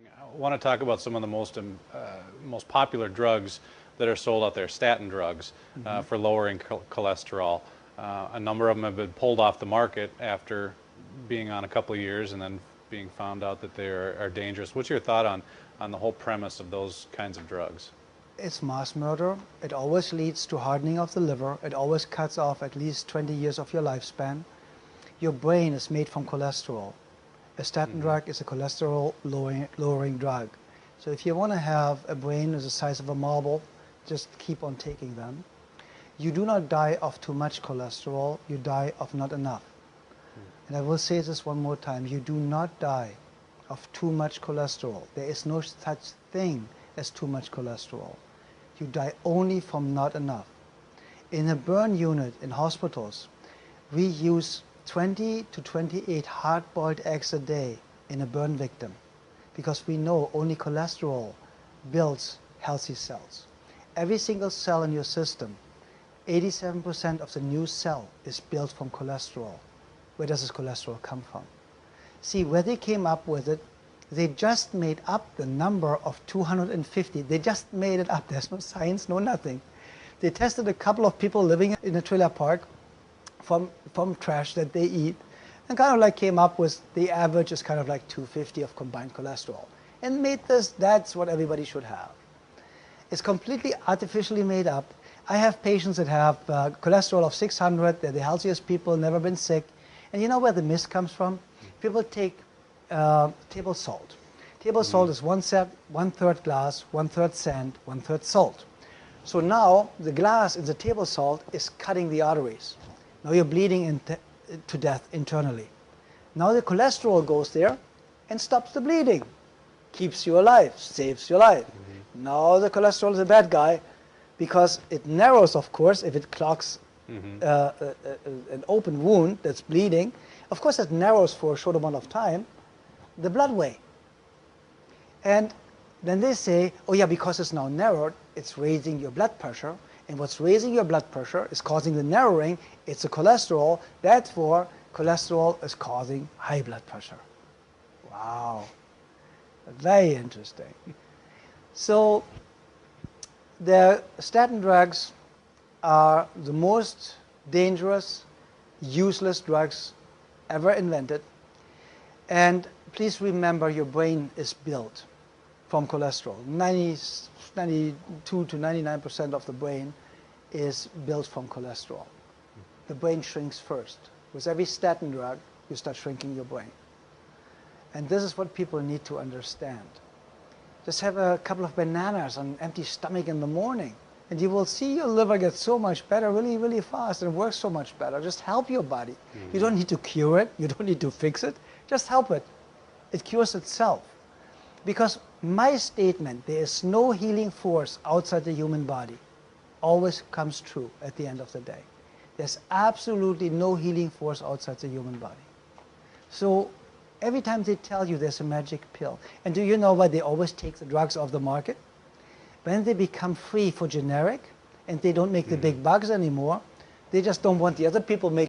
I want to talk about some of the most popular drugs that are sold out there, statin drugs, for lowering cholesterol. A number of them have been pulled off the market after being on a couple of years and then being found out that they are dangerous. What's your thought on the whole premise of those kinds of drugs? It's mass murder. It always leads to hardening of the liver. It always cuts off at least 20 years of your lifespan. Your brain is made from cholesterol. A statin drug is a cholesterol lowering drug. So if you want to have a brain the size of a marble, just keep on taking them. You do not die of too much cholesterol, you die of not enough. And I will say this one more time, you do not die of too much cholesterol. There is no such thing as too much cholesterol. You die only from not enough. In a burn unit in hospitals, we use 20 to 28 hard-boiled eggs a day in a burn victim because we know only cholesterol builds healthy cells. Every single cell in your system, 87% of the new cell is built from cholesterol. Where does this cholesterol come from? See, where they came up with it, they just made up the number of 250. They just made it up. There's no science, no nothing. They tested a couple of people living in a trailer park from trash that they eat, and kind of like came up with the average is kind of like 250 of combined cholesterol, and made this, that's what everybody should have. It's completely artificially made up. I have patients that have cholesterol of 600, they're the healthiest people, never been sick, and you know where the mist comes from? People take table salt. Table salt is one-third glass, one-third sand, one-third salt. So now the glass in the table salt is cutting the arteries. Now you're bleeding to death internally. Now the cholesterol goes there and stops the bleeding, keeps you alive, saves your life. Now the cholesterol is a bad guy because it narrows, of course, if it clogs an open wound that's bleeding. Of course, it narrows for a short amount of time the bloodway. And then they say, oh yeah, because it's now narrowed, it's raising your blood pressure. And what's raising your blood pressure is causing the narrowing. It's the cholesterol. Therefore, cholesterol is causing high blood pressure. Wow. Very interesting. So the statin drugs are the most dangerous, useless drugs ever invented. And please remember, your brain is built from cholesterol. 92 to 99% of the brain is built from cholesterol. The brain shrinks first. With every statin drug, you start shrinking your brain. And this is what people need to understand. Just have a couple of bananas on an empty stomach in the morning, and you will see your liver get so much better really, really fast, and it works so much better. Just help your body. You don't need to cure it. You don't need to fix it. Just help it. It cures itself. Because my statement, there is no healing force outside the human body, always comes true at the end of the day. There's absolutely no healing force outside the human body. So every time they tell you there's a magic pill, and do you know why they always take the drugs off the market? When they become free for generic and they don't make the big bucks anymore, they just don't want the other people making